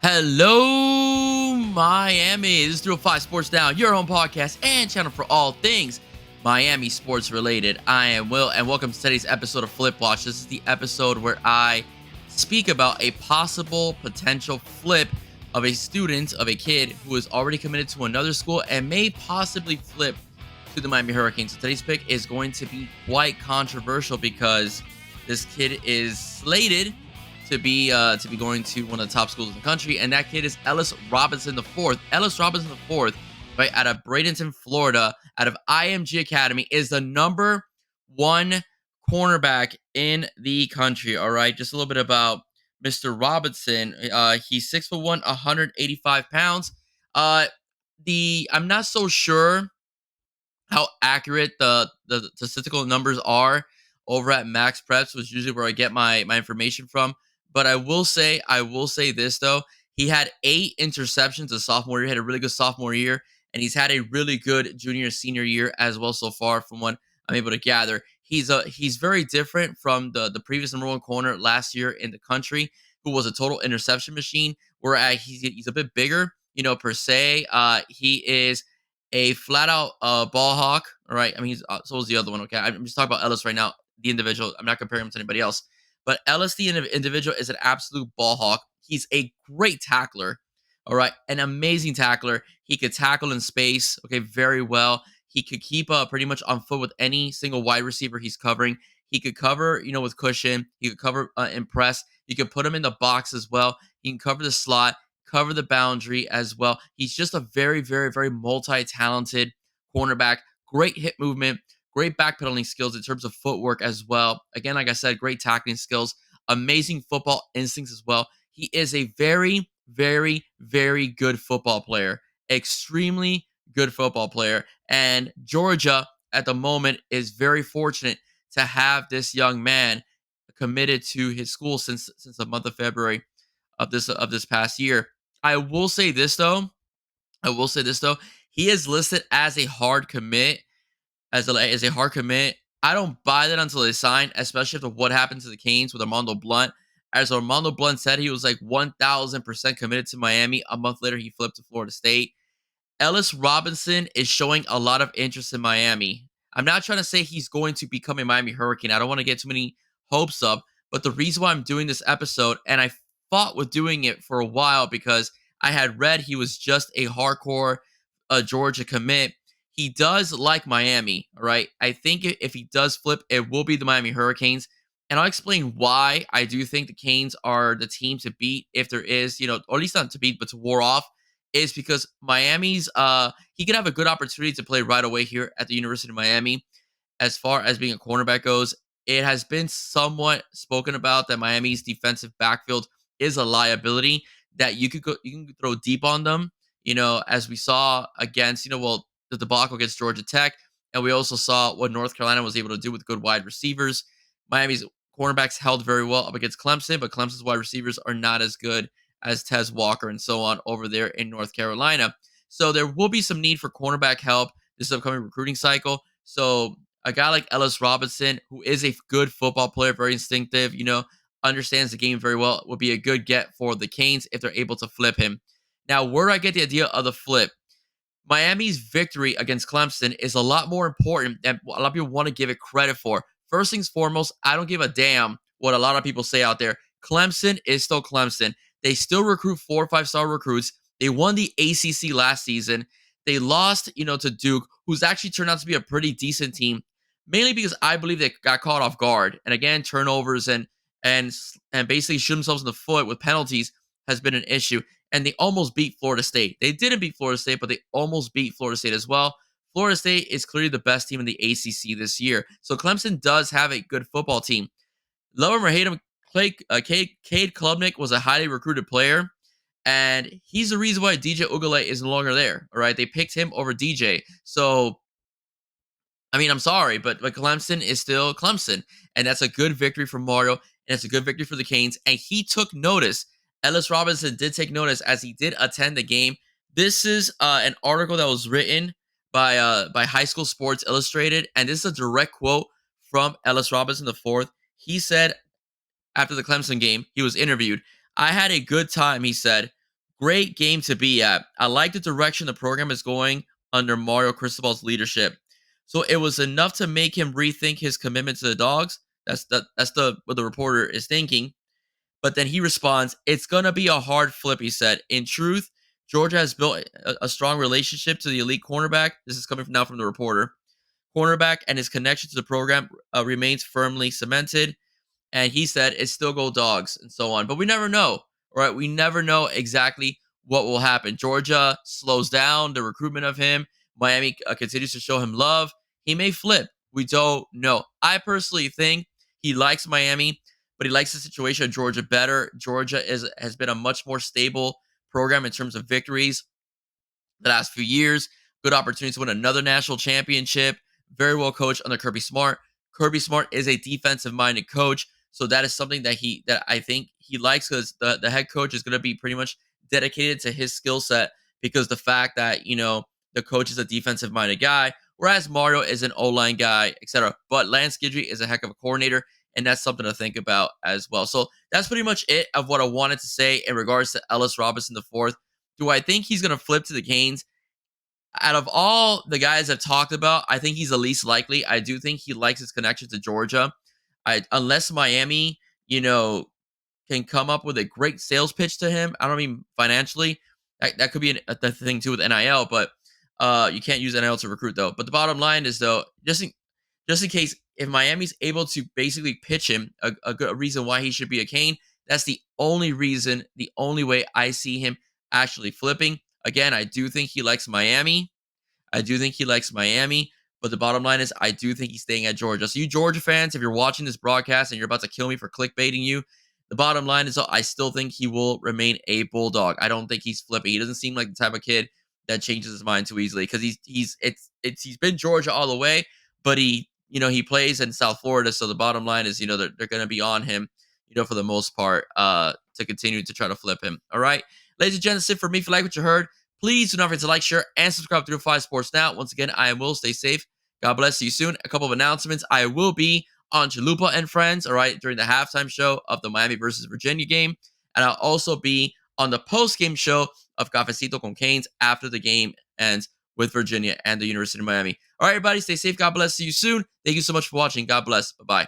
Hello, Miami. This is 305 Sports Now, your home podcast and channel for all things Miami sports related. I am Will, and welcome to today's episode of Flip Watch. This is the episode where I speak about a possible potential flip of a student, of a kid who is already committed to another school and may possibly flip to the Miami Hurricanes. So today's pick is going to be quite controversial because this kid is slated to be going to one of the top schools in the country, and that kid is Ellis Robinson the fourth. Ellis Robinson the fourth, right out of Bradenton, Florida, out of IMG Academy, is the number one cornerback in the country. All right, just a little bit about Mr. Robinson. He's 6'1", 185 pounds. I'm not so sure how accurate the statistical numbers are over at Max Preps, which is usually where I get my information from. But I will say this though. He had 8 interceptions a sophomore year, had a really good sophomore year, and he's had a really good junior senior year as well so far from what I'm able to gather. He's very different from the previous number one corner last year in the country, who was a total interception machine, whereas he's a bit bigger, per se. He is a flat out ball hawk. All right. I mean, so was the other one. Okay. I'm just talking about Ellis right now, the individual. I'm not comparing him to anybody else. But Ellis, the individual, is an absolute ball hawk. He's a great tackler. All right. An amazing tackler. He could tackle in space. Okay. Very well. He could keep up pretty much on foot with any single wide receiver he's covering. He could cover, with cushion. He could cover in press. You could put him in the box as well. He can cover the slot, cover the boundary as well. He's just a very, very, very multi-talented cornerback. Great hip movement, great backpedaling skills in terms of footwork as well. Again, like I said, great tackling skills, amazing football instincts as well. He is a very, very, very good football player, extremely good football player. And Georgia at the moment is very fortunate to have this young man committed to his school since the month of February of this past year. I will say this though. I will say this though. He is listed as a hard commit, as a hard commit. I don't buy that until they sign, especially after what happened to the Canes with Armando Blunt. As Armando Blunt said, he was like 1,000% committed to Miami. A month later, he flipped to Florida State. Ellis Robinson is showing a lot of interest in Miami. I'm not trying to say he's going to become a Miami Hurricane. I don't want to get too many hopes up, but the reason why I'm doing this episode, and I fought with doing it for a while because I had read he was just a hardcore Georgia commit. He does like Miami, all right? I think if he does flip, it will be the Miami Hurricanes. And I'll explain why I do think the Canes are the team to beat if there is, or at least not to beat, but to war off, is because Miami's he could have a good opportunity to play right away here at the University of Miami. As far as being a cornerback goes, it has been somewhat spoken about that Miami's defensive backfield is a liability that you can throw deep on them, as we saw against, the debacle against Georgia Tech, and we also saw what North Carolina was able to do with good wide receivers. Miami's cornerbacks held very well up against Clemson, but Clemson's wide receivers are not as good as Tez Walker and so on over there in North Carolina. So there will be some need for cornerback help this upcoming recruiting cycle. So a guy like Ellis Robinson, who is a good football player, very instinctive, understands the game very well, would be a good get for the Canes if they're able to flip him. Now, where do I get the idea of the flip? Miami's victory against Clemson is a lot more important than a lot of people want to give it credit for. First things foremost, I don't give a damn what a lot of people say out there. Clemson is still Clemson. They still recruit 4 or 5-star recruits. They won the ACC last season. They lost, to Duke, who's actually turned out to be a pretty decent team, mainly because I believe they got caught off guard. And again, turnovers and basically shoot themselves in the foot with penalties has been an issue. And they almost beat Florida State. They didn't beat Florida State, but they almost beat Florida State as well. Florida State is clearly the best team in the ACC this year. So Clemson does have a good football team. Love him or hate him, Cade Klubnik was a highly recruited player, and he's the reason why DJ Ugale is no longer there. All right, they picked him over DJ. So, I mean, I'm sorry, but Clemson is still Clemson, and that's a good victory for Mario, and it's a good victory for the Canes. And he took notice. Ellis Robinson did take notice as he did attend the game. This is an article that was written by High School Sports Illustrated, and this is a direct quote from Ellis Robinson IV. He said after the Clemson game, he was interviewed. I had a good time, he said. Great game to be at. I like the direction the program is going under Mario Cristobal's leadership. So it was enough to make him rethink his commitment to the dogs. That's the what the reporter is thinking. But then he responds, "It's gonna be a hard flip," he said. In truth, Georgia has built a strong relationship to the elite cornerback. This is coming from the reporter. Cornerback and his connection to the program remains firmly cemented. And he said it's still go dogs and so on. But we never know, right? We never know exactly what will happen. Georgia slows down the recruitment of him. Miami continues to show him love. He may flip. We don't know. I personally think he likes Miami, but he likes the situation of Georgia better. Georgia has been a much more stable program in terms of victories the last few years. Good opportunity to win another national championship. Very well coached under Kirby Smart. Kirby Smart is a defensive minded coach. So that is something that I think he likes, because the head coach is going to be pretty much dedicated to his skill set, because the fact that, the coach is a defensive minded guy, whereas Mario is an O-line guy, etc. But Lance Guidry is a heck of a coordinator, and that's something to think about as well. So that's pretty much it of what I wanted to say in regards to Ellis Robinson the fourth. Do I think he's going to flip to the Canes? Out of all the guys I've talked about, I think he's the least likely. I do think he likes his connection to Georgia. Unless Miami, can come up with a great sales pitch to him. I don't mean financially. That could be the thing too with NIL, but you can't use NIL to recruit though. But the bottom line is though, just in case, if Miami's able to basically pitch him a good reason why he should be a Cane, that's the only reason, the only way I see him actually flipping. Again, I do think he likes Miami. I do think he likes Miami, but the bottom line is I do think he's staying at Georgia. So you Georgia fans, if you're watching this broadcast and you're about to kill me for clickbaiting you, the bottom line is I still think he will remain a Bulldog. I don't think he's flipping. He doesn't seem like the type of kid that changes his mind too easily, because he's been Georgia all the way, but he plays in South Florida. So the bottom line is, they're going to be on him, for the most part, to continue to try to flip him. All right, ladies and gentlemen, that's it for me. If you like what you heard, please do not forget to like, share, and subscribe to 5 Sports Now. Once again, I am Will. Stay safe. God bless. See you soon. A couple of announcements. I will be on Chalupa and Friends, all right, during the halftime show of the Miami versus Virginia game. And I'll also be on the post-game show of Cafecito con Canes after the game ends with Virginia and the University of Miami. All right, everybody, stay safe. God bless. See you soon. Thank you so much for watching. God bless. Bye-bye.